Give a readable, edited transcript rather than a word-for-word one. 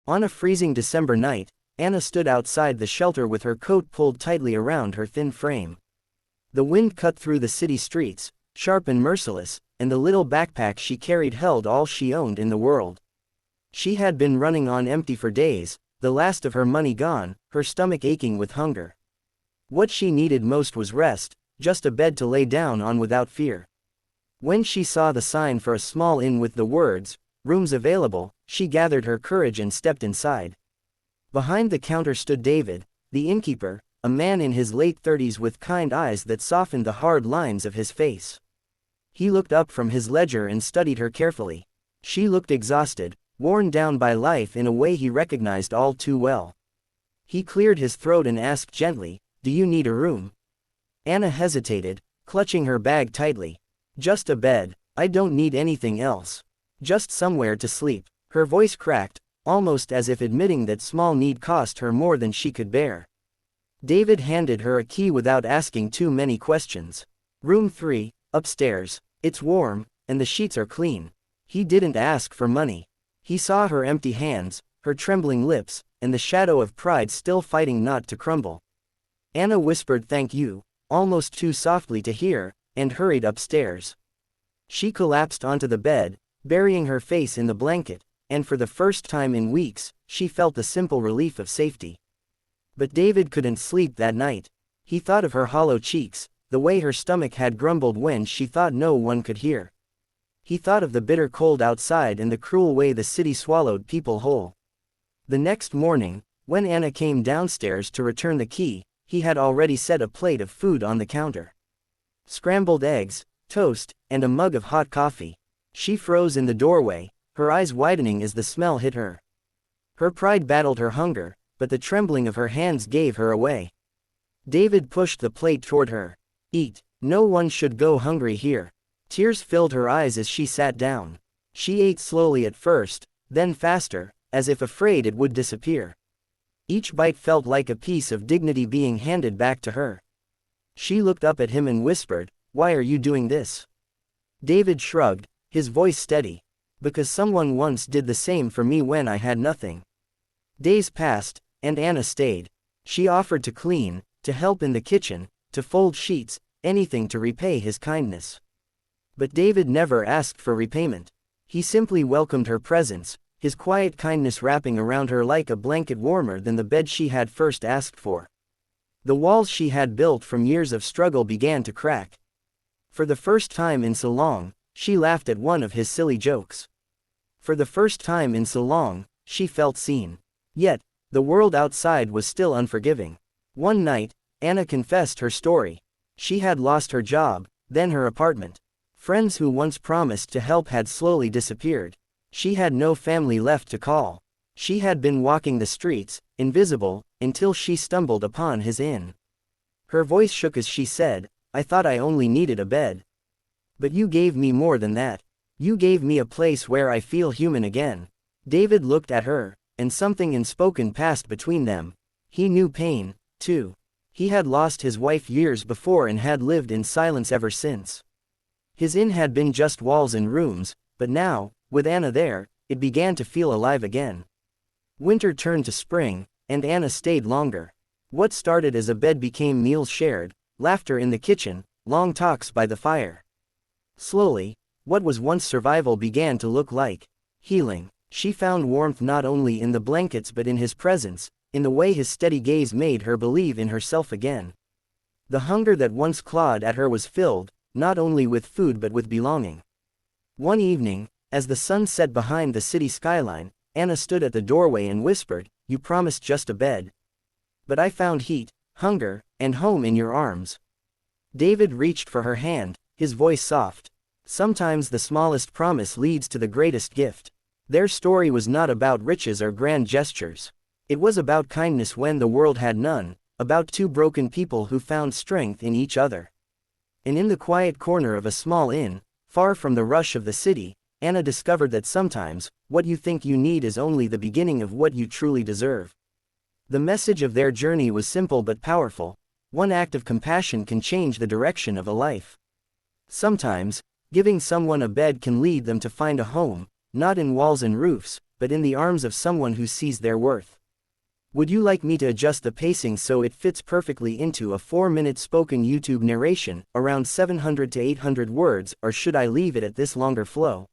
On a freezing December night, Anna stood outside the shelter with her coat pulled tightly around her thin frame. The wind cut through the city streets, sharp and merciless, and the little backpack she carried held all she owned in the world. She had been running on empty for days, the last of her money gone, her stomach aching with hunger. What she needed most was rest, just a bed to lay down on without fear. When she saw the sign for a small inn with the words, "Rooms available," she gathered her courage and stepped inside. Behind the counter stood David, the innkeeper, a man in his late 30s with kind eyes that softened the hard lines of his face. He looked up from his ledger and studied her carefully. She looked exhausted, worn down by life in a way he recognized all too well. He cleared his throat and asked gently, "Do you need a room?" Anna hesitated, clutching her bag tightly. "Just a bed, I don't need anything else. Just somewhere to sleep." Her voice cracked, almost as if admitting that small need cost her more than she could bear. David handed her a key without asking too many questions. "Room 3, upstairs. It's warm, and the sheets are clean." He didn't ask for money. He saw her empty hands, her trembling lips, and the shadow of pride still fighting not to crumble. Anna whispered "thank you," almost too softly to hear, and hurried upstairs. She collapsed onto the bed, burying her face in the blanket, and for the first time in weeks, she felt the simple relief of safety. But David couldn't sleep that night. He thought of her hollow cheeks, the way her stomach had grumbled when she thought no one could hear. He thought of the bitter cold outside and the cruel way the city swallowed people whole. The next morning, when Anna came downstairs to return the key, he had already set a plate of food on the counter. Scrambled eggs, toast, and a mug of hot coffee. She froze in the doorway, her eyes widening as the smell hit her. Her pride battled her hunger, but the trembling of her hands gave her away. David pushed the plate toward her. "Eat. No one should go hungry here." Tears filled her eyes as she sat down. She ate slowly at first, then faster, as if afraid it would disappear. Each bite felt like a piece of dignity being handed back to her. She looked up at him and whispered, "Why are you doing this?" David shrugged, his voice steady. "Because someone once did the same for me when I had nothing." Days passed, and Anna stayed. She offered to clean, to help in the kitchen, to fold sheets, anything to repay his kindness. But David never asked for repayment. He simply welcomed her presence, his quiet kindness wrapping around her like a blanket warmer than the bed she had first asked for. The walls she had built from years of struggle began to crack. For the first time in so long, she laughed at one of his silly jokes. For the first time in so long, she felt seen. Yet, the world outside was still unforgiving. One night, Anna confessed her story. She had lost her job, then her apartment. Friends who once promised to help had slowly disappeared. She had no family left to call. She had been walking the streets, invisible, until she stumbled upon his inn. Her voice shook as she said, "I thought I only needed a bed. But you gave me more than that. You gave me a place where I feel human again." David looked at her, and something unspoken passed between them. He knew pain, too. He had lost his wife years before and had lived in silence ever since. His inn had been just walls and rooms, but now, with Anna there, it began to feel alive again. Winter turned to spring, and Anna stayed longer. What started as a bed became meals shared, laughter in the kitchen, long talks by the fire. Slowly, what was once survival began to look like healing. She found warmth not only in the blankets but in his presence, in the way his steady gaze made her believe in herself again. The hunger that once clawed at her was filled, not only with food but with belonging. One evening, as the sun set behind the city skyline, Anna stood at the doorway and whispered, "You promised just a bed. But I found heat, hunger, and home in your arms." David reached for her hand, his voice soft. Sometimes the smallest promise leads to the greatest gift. Their story was not about riches or grand gestures. It was about kindness when the world had none, about two broken people who found strength in each other. And in the quiet corner of a small inn, far from the rush of the city, Anna discovered that sometimes, what you think you need is only the beginning of what you truly deserve. The message of their journey was simple but powerful. One act of compassion can change the direction of a life. Sometimes, giving someone a bed can lead them to find a home, not in walls and roofs, but in the arms of someone who sees their worth. Would you like me to adjust the pacing so it fits perfectly into a 4-minute spoken YouTube narration, around 700 to 800 words, or should I leave it at this longer flow?